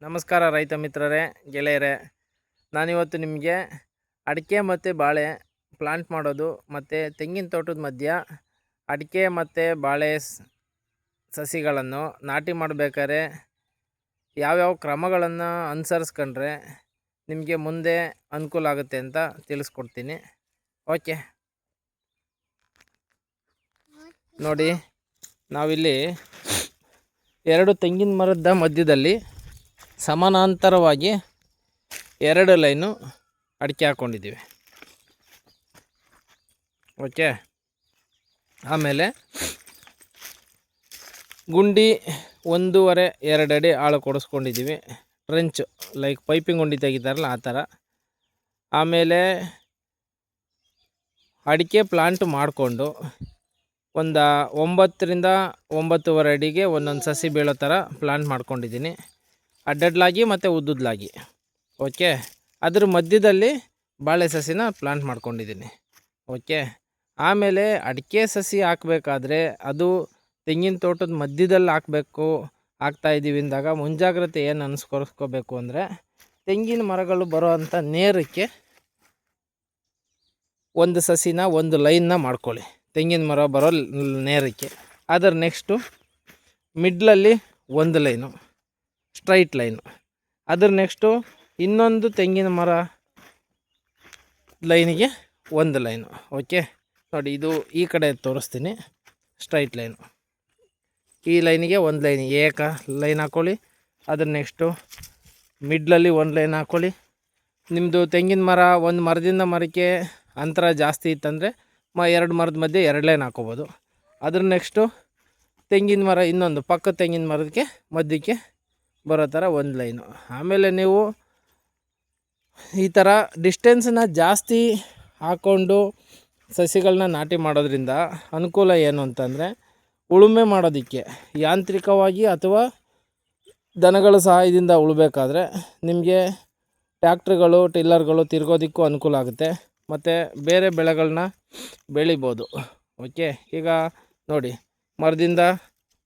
ನಮಸ್ಕಾರ ರೈತ ಮಿತ್ರರೇ, ಗೆಳೆಯರೇ. ನಾನಿವತ್ತು ನಿಮಗೆ ಅಡಿಕೆ ಮತ್ತು ಬಾಳೆ ಪ್ಲಾಂಟ್ ಮಾಡೋದು ಮತ್ತು ತೆಂಗಿನ ತೋಟದ ಮಧ್ಯ ಅಡಿಕೆ ಮತ್ತು ಬಾಳೆ ಸಸಿಗಳನ್ನು ನಾಟಿ ಮಾಡಬೇಕಾದ್ರೆ ಯಾವ್ಯಾವ ಕ್ರಮಗಳನ್ನು ಅನುಸರಿಸ್ಕೊಂಡ್ರೆ ನಿಮಗೆ ಮುಂದೆ ಅನುಕೂಲ ಆಗುತ್ತೆ ಅಂತ ತಿಳಿಸ್ಕೊಡ್ತೀನಿ. ಓಕೆ, ನೋಡಿ, ನಾವಿಲ್ಲಿ ಎರಡು ತೆಂಗಿನ ಮರದ ಮಧ್ಯದಲ್ಲಿ ಸಮಾನಾಂತರವಾಗಿ 2 ಲೈನು ಅಡಿಕೆ ಹಾಕ್ಕೊಂಡಿದ್ದೀವಿ. ಓಕೆ, ಆಮೇಲೆ ಗುಂಡಿ 1.5-2 ಅಡಿ ಆಳ ಕೊಡಿಸ್ಕೊಂಡಿದ್ದೀವಿ. ಟ್ರೆಂಚ್ ಲೈಕ್ ಪೈಪಿಂಗ್ ಗುಂಡಿ ತೆಗಿತಾರಲ್ಲ ಆ ಥರ. ಆಮೇಲೆ ಅಡಿಕೆ ಪ್ಲಾಂಟ್ ಮಾಡಿಕೊಂಡು ಒಂದು 9ರಿಂದ 9.5 ಅಡಿಗೆ ಒಂದೊಂದು ಸಸಿ ಬೀಳೋ ಥರ ಪ್ಲಾಂಟ್ ಮಾಡ್ಕೊಂಡಿದ್ದೀನಿ, ಅಡ್ಡಡ್ಲಾಗಿ ಮತ್ತು ಉದ್ದುದ್ಲಾಗಿ. ಓಕೆ, ಅದ್ರ ಮಧ್ಯದಲ್ಲಿ ಬಾಳೆ ಸಸಿನ ಪ್ಲಾಂಟ್ ಮಾಡ್ಕೊಂಡಿದ್ದೀನಿ. ಓಕೆ, ಆಮೇಲೆ ಅಡಿಕೆ ಸಸಿ ಹಾಕಬೇಕಾದ್ರೆ ಅದು ತೆಂಗಿನ ತೋಟದ ಮಧ್ಯದಲ್ಲಿ ಹಾಕ್ತಾಯಿದ್ದೀವಿ ಅಂದಾಗ ಮುಂಜಾಗ್ರತೆ ಏನು ಅನುಸ್ಕೊಬೇಕು ಅಂದರೆ, ತೆಂಗಿನ ಮರಗಳು ಬರೋ ಅಂಥ ನೇರಕ್ಕೆ ಒಂದು ಸಸಿನ ಒಂದು ಲೈನ್ನ ಮಾಡ್ಕೊಳ್ಳಿ. ತೆಂಗಿನ ಮರ ಬರೋ ನೇರಕ್ಕೆ. ಅದರ ನೆಕ್ಸ್ಟು ಮಿಡ್ಲಲ್ಲಿ ಒಂದು ಲೈನು, ಸ್ಟ್ರೈಟ್ ಲೈನು. ಅದ್ರ ನೆಕ್ಸ್ಟು ಇನ್ನೊಂದು ತೆಂಗಿನ ಮರ ಲೈನಿಗೆ ಒಂದು ಲೈನು. ಓಕೆ, ನೋಡಿ, ಇದು ಈ ಕಡೆ ತೋರಿಸ್ತೀನಿ. ಸ್ಟ್ರೈಟ್ ಲೈನು, ಈ ಲೈನಿಗೆ ಒಂದು ಲೈನ್ ಲೈನ್ ಹಾಕ್ಕೊಳ್ಳಿ. ಅದ್ರ ನೆಕ್ಸ್ಟು ಮಿಡ್ಲಲ್ಲಿ ಒಂದು ಲೈನ್ ಹಾಕ್ಕೊಳ್ಳಿ. ನಿಮ್ಮದು ತೆಂಗಿನ ಮರ ಒಂದು ಮರದಿಂದ ಮರಕ್ಕೆ ಅಂತರ ಜಾಸ್ತಿ ಇತ್ತಂದರೆ 2 ಮರದ ಮಧ್ಯೆ 2 ಲೈನ್ ಹಾಕ್ಕೋಬೋದು. ಅದ್ರ ನೆಕ್ಸ್ಟು ತೆಂಗಿನ ಮರ ಇನ್ನೊಂದು ಪಕ್ಕದ ತೆಂಗಿನ ಮರದಕ್ಕೆ ಮಧ್ಯಕ್ಕೆ ಬರೋ ಥರ ಒಂದು ಲೈನು. ಆಮೇಲೆ ನೀವು ಈ ಥರ ಡಿಸ್ಟೆನ್ಸನ್ನ ಜಾಸ್ತಿ ಹಾಕ್ಕೊಂಡು ಸಸಿಗಳನ್ನ ನಾಟಿ ಮಾಡೋದ್ರಿಂದ ಅನುಕೂಲ ಏನು ಅಂತಂದರೆ, ಉಳುಮೆ ಮಾಡೋದಕ್ಕೆ ಯಾಂತ್ರಿಕವಾಗಿ ಅಥವಾ ದನಗಳ ಸಹಾಯದಿಂದ ಉಳಬೇಕಾದ್ರೆ ನಿಮಗೆ ಟ್ಯಾಕ್ಟ್ರುಗಳು, ಟಿಲ್ಲರ್ಗಳು ತಿರ್ಗೋದಕ್ಕೂ ಅನುಕೂಲ ಆಗುತ್ತೆ ಮತ್ತು ಬೇರೆ ಬೆಳೆಗಳನ್ನ ಬೆಳಿಬೋದು. ಓಕೆ, ಈಗ ನೋಡಿ, ಮರದಿಂದ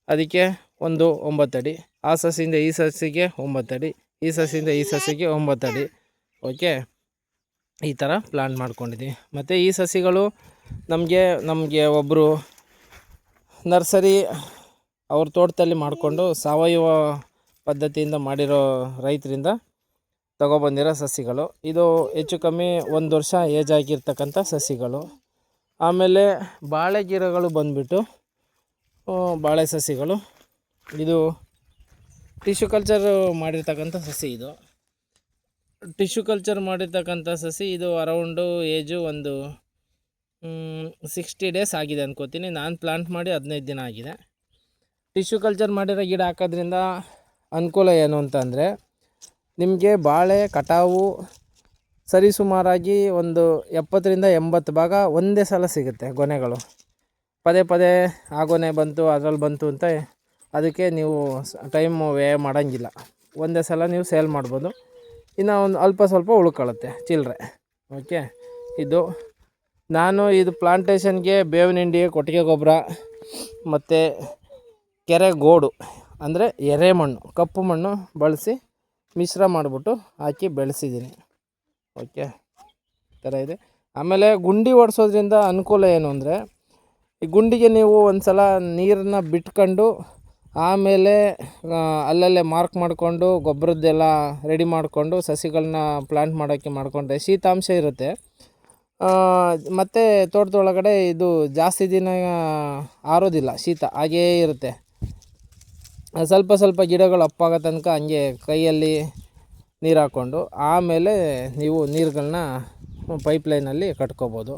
ಅದಕ್ಕೆ ಒಂದು 9 ಅಡಿ, ಆ ಸಸಿಯಿಂದ ಈ ಸಸಿಗೆ 9 ಅಡಿ, ಈ ಸಸಿಯಿಂದ ಈ ಸಸಿಗೆ 9 ಅಡಿ. ಓಕೆ, ಈ ಥರ ಪ್ಲಾನ್ ಮಾಡ್ಕೊಂಡಿದ್ದೀವಿ. ಮತ್ತು ಈ ಸಸಿಗಳು ನಮಗೆ ಒಬ್ಬರು ನರ್ಸರಿ ಅವ್ರ ತೋಟದಲ್ಲಿ ಮಾಡಿಕೊಂಡು ಸಾವಯವ ಪದ್ಧತಿಯಿಂದ ಮಾಡಿರೋ ರೈತರಿಂದ ತಗೊಬಂದಿರೋ ಸಸಿಗಳು. ಇದು ಹೆಚ್ಚು ಕಮ್ಮಿ 1 ವರ್ಷ ಏಜ್ ಆಗಿರ್ತಕ್ಕಂಥ ಸಸಿಗಳು. ಆಮೇಲೆ ಬಾಳೆ ಗಿಡಗಳು ಬಂದುಬಿಟ್ಟು ಬಾಳೆ ಸಸಿಗಳು. ಇದು ಟಿಶ್ಯೂ ಕಲ್ಚರ್ ಮಾಡಿರ್ತಕ್ಕಂಥ ಸಸಿ. ಇದು ಟಿಶ್ಯೂ ಕಲ್ಚರ್ ಮಾಡಿರ್ತಕ್ಕಂಥ ಸಸಿ. ಇದು ಅರೌಂಡು ಏಜು ಒಂದು 60 ಡೇಸ್ ಆಗಿದೆ ಅನ್ಕೋತೀನಿ. ನಾನು ಪ್ಲಾಂಟ್ ಮಾಡಿ 15 ದಿನ ಆಗಿದೆ. ಟಿಶ್ಯೂ ಕಲ್ಚರ್ ಮಾಡಿರೋ ಗಿಡ ಹಾಕೋದ್ರಿಂದ ಅನುಕೂಲ ಏನು ಅಂತಂದರೆ, ನಿಮಗೆ ಬಾಳೆ ಕಟಾವು ಸರಿಸುಮಾರಾಗಿ ಒಂದು 70ರಿಂದ 80 ಭಾಗ ಒಂದೇ ಸಲ ಸಿಗುತ್ತೆ. ಗೊನೆಗಳು ಪದೇ ಪದೇ ಆ ಗೊನೆ ಬಂತು, ಅದರಲ್ಲಿ ಬಂತು ಅಂತ ಅದಕ್ಕೆ ನೀವು ಟೈಮು ವ್ಯಯ ಮಾಡೋಂಗಿಲ್ಲ. ಒಂದೇ ಸಲ ನೀವು ಸೇಲ್ ಮಾಡ್ಬೋದು. ಇನ್ನು ಒಂದು ಅಲ್ಪ ಸ್ವಲ್ಪ ಉಳ್ಕೊಳ್ಳುತ್ತೆ ಚಿಲ್ಲರೆ. ಓಕೆ, ಇದು ಪ್ಲಾಂಟೇಷನ್ಗೆ ಬೇವಿನ ಹಿಂಡಿ, ಕೊಟ್ಟಿಗೆ ಗೊಬ್ಬರ ಮತ್ತು ಕೆರೆ ಗೋಡು ಅಂದರೆ ಎರೆಮಣ್ಣು, ಕಪ್ಪು ಮಣ್ಣು ಬಳಸಿ ಮಿಶ್ರ ಮಾಡಿಬಿಟ್ಟು ಹಾಕಿ ಬೆಳೆಸಿದ್ದೀನಿ. ಓಕೆ, ಈ ಥರ ಇದೆ. ಆಮೇಲೆ ಗುಂಡಿ ಹೊಡ್ಸೋದ್ರಿಂದ ಅನುಕೂಲ ಏನು ಅಂದರೆ, ಈ ಗುಂಡಿಗೆ ನೀವು ಒಂದು ಸಲ ನೀರನ್ನ ಬಿಟ್ಕೊಂಡು ಆಮೇಲೆ ಅಲ್ಲಲ್ಲೇ ಮಾರ್ಕ್ ಮಾಡಿಕೊಂಡು ಗೊಬ್ಬರದ್ದೆಲ್ಲ ರೆಡಿ ಮಾಡಿಕೊಂಡು ಸಸಿಗಳನ್ನ ಪ್ಲಾಂಟ್ ಮಾಡೋಕ್ಕೆ ಮಾಡಿಕೊಂಡ್ರೆ ಶೀತಾಂಶ ಇರುತ್ತೆ. ಮತ್ತು ತೋಟದೊಳಗಡೆ ಇದು ಜಾಸ್ತಿ ದಿನ ಆರೋದಿಲ್ಲ, ಶೀತ ಹಾಗೇ ಇರುತ್ತೆ. ಸ್ವಲ್ಪ ಸ್ವಲ್ಪ ಗಿಡಗಳು ಅಪ್ಪಾಗೋ ತನಕ ಹಂಗೆ ಕೈಯಲ್ಲಿ ನೀರು ಹಾಕ್ಕೊಂಡು ಆಮೇಲೆ ನೀವು ನೀರುಗಳನ್ನ ಪೈಪ್ಲೈನಲ್ಲಿ ಕಟ್ಕೋಬೋದು.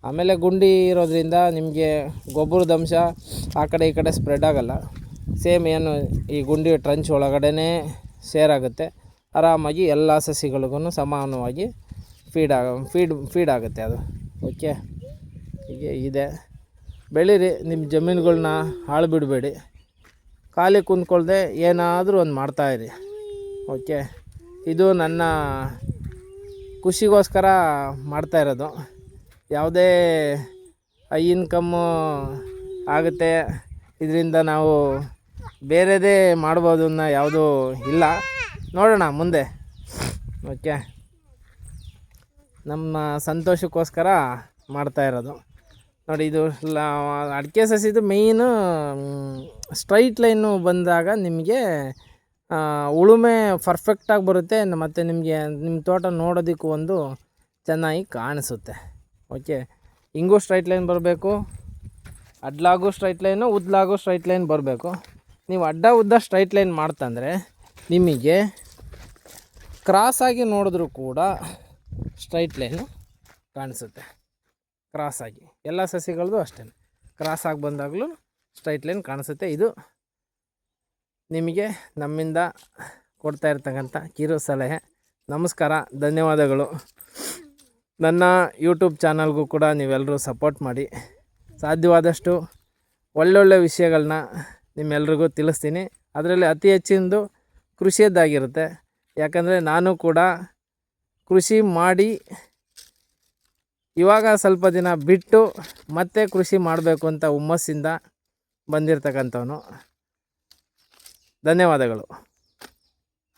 ಆಮೇಲೆ ಗುಂಡಿ ಇರೋದ್ರಿಂದ ನಿಮಗೆ ಗೊಬ್ಬರದ ಅಂಶ ಆ ಕಡೆ ಈ ಕಡೆ ಸ್ಪ್ರೆಡ್ ಆಗೋಲ್ಲ. ಸೇಮ್ ಏನು ಈ ಗುಂಡಿ ಟ್ರಂಚ್ ಒಳಗಡೆ ಶೇರ್ ಆಗುತ್ತೆ. ಆರಾಮಾಗಿ ಎಲ್ಲ ಸಸಿಗಳಿಗೂ ಸಮಾನವಾಗಿ ಫೀಡ್ ಆಗುತ್ತೆ ಅದು. ಓಕೆ, ಹೀಗೆ ಇದೆ. ಬೆಳೀರಿ, ನಿಮ್ಮ ಜಮೀನುಗಳ್ನ ಹಾಳು ಬಿಡಬೇಡಿ. ಖಾಲಿ ಕುಂತ್ಕೊಳ್ದೆ ಏನಾದರೂ ಒಂದು ಮಾಡ್ತಾಯಿರಿ. ಓಕೆ, ಇದು ನನ್ನ ಖುಷಿಗೋಸ್ಕರ ಮಾಡ್ತಾಯಿರೋದು. ಯಾವುದೇ ಇನ್ಕಮ್ಮು ಆಗುತ್ತೆ ಇದರಿಂದ, ನಾವು ಬೇರೆದೇ ಮಾಡ್ಬೋದು ಅನ್ನೋ ಯಾವುದೂ ಇಲ್ಲ. ನೋಡೋಣ ಮುಂದೆ. ಓಕೆ, ನಮ್ಮ ಸಂತೋಷಕ್ಕೋಸ್ಕರ ಮಾಡ್ತಾ ಇರೋದು ನೋಡಿ. ಇದು ಅಡಿಕೆ ಸಸಿದು ಮೇಯ್ನು ಸ್ಟ್ರೈಟ್ ಲೈನು ಬಂದಾಗ ನಿಮಗೆ ಉಳುಮೆ ಪರ್ಫೆಕ್ಟಾಗಿ ಬರುತ್ತೆ, ಮತ್ತು ನಿಮಗೆ ನಿಮ್ಮ ತೋಟ ನೋಡೋದಕ್ಕೂ ಒಂದು ಚೆನ್ನಾಗಿ ಕಾಣಿಸುತ್ತೆ. ಓಕೆ, ಹಿಂಗೂ ಸ್ಟ್ರೈಟ್ ಲೈನ್ ಬರಬೇಕು, ಅಡ್ಲಾಗೂ ಸ್ಟ್ರೈಟ್ ಲೈನು, ಉದ್ದಲಾಗೂ ಸ್ಟ್ರೈಟ್ ಲೈನ್ ಬರಬೇಕು. ನೀವು ಅಡ್ಡ ಉದ್ದ ಸ್ಟ್ರೈಟ್ ಲೈನ್ ಮಾಡ್ತಂದರೆ ನಿಮಗೆ ಕ್ರಾಸಾಗಿ ನೋಡಿದ್ರೂ ಕೂಡ ಸ್ಟ್ರೈಟ್ ಲೈನು ಕಾಣಿಸುತ್ತೆ. ಕ್ರಾಸಾಗಿ ಎಲ್ಲ ಸಸಿಗಳದ್ದು ಅಷ್ಟೇ, ಕ್ರಾಸಾಗಿ ಬಂದಾಗಲೂ ಸ್ಟ್ರೈಟ್ ಲೈನ್ ಕಾಣಿಸುತ್ತೆ. ಇದು ನಿಮಗೆ ನಮ್ಮಿಂದ ಕೊಡ್ತಾ ಇರ್ತಕ್ಕಂಥ ಕಿರು ಸಲಹೆ. ನಮಸ್ಕಾರ, ಧನ್ಯವಾದಗಳು. ನನ್ನ ಯೂಟ್ಯೂಬ್ ಚಾನಲ್ಗೂ ಕೂಡ ನೀವೆಲ್ಲರೂ ಸಪೋರ್ಟ್ ಮಾಡಿ. ಸಾಧ್ಯವಾದಷ್ಟು ಒಳ್ಳೊಳ್ಳೆ ವಿಷಯಗಳನ್ನ ನಿಮ್ಮೆಲ್ರಿಗೂ ತಿಳಿಸ್ತೀನಿ. ಅದರಲ್ಲಿ ಅತಿ ಹೆಚ್ಚಿನದು ಕೃಷಿಯದ್ದಾಗಿರುತ್ತೆ. ಯಾಕಂದರೆ ನಾನು ಕೂಡ ಕೃಷಿ ಮಾಡಿ ಇವಾಗ ಸ್ವಲ್ಪ ದಿನ ಬಿಟ್ಟು ಮತ್ತೆ ಕೃಷಿ ಮಾಡಬೇಕು ಅಂತ ಹುಮ್ಮಸ್ಸಿಂದ ಬಂದಿರತಕ್ಕಂಥವನು. ಧನ್ಯವಾದಗಳು.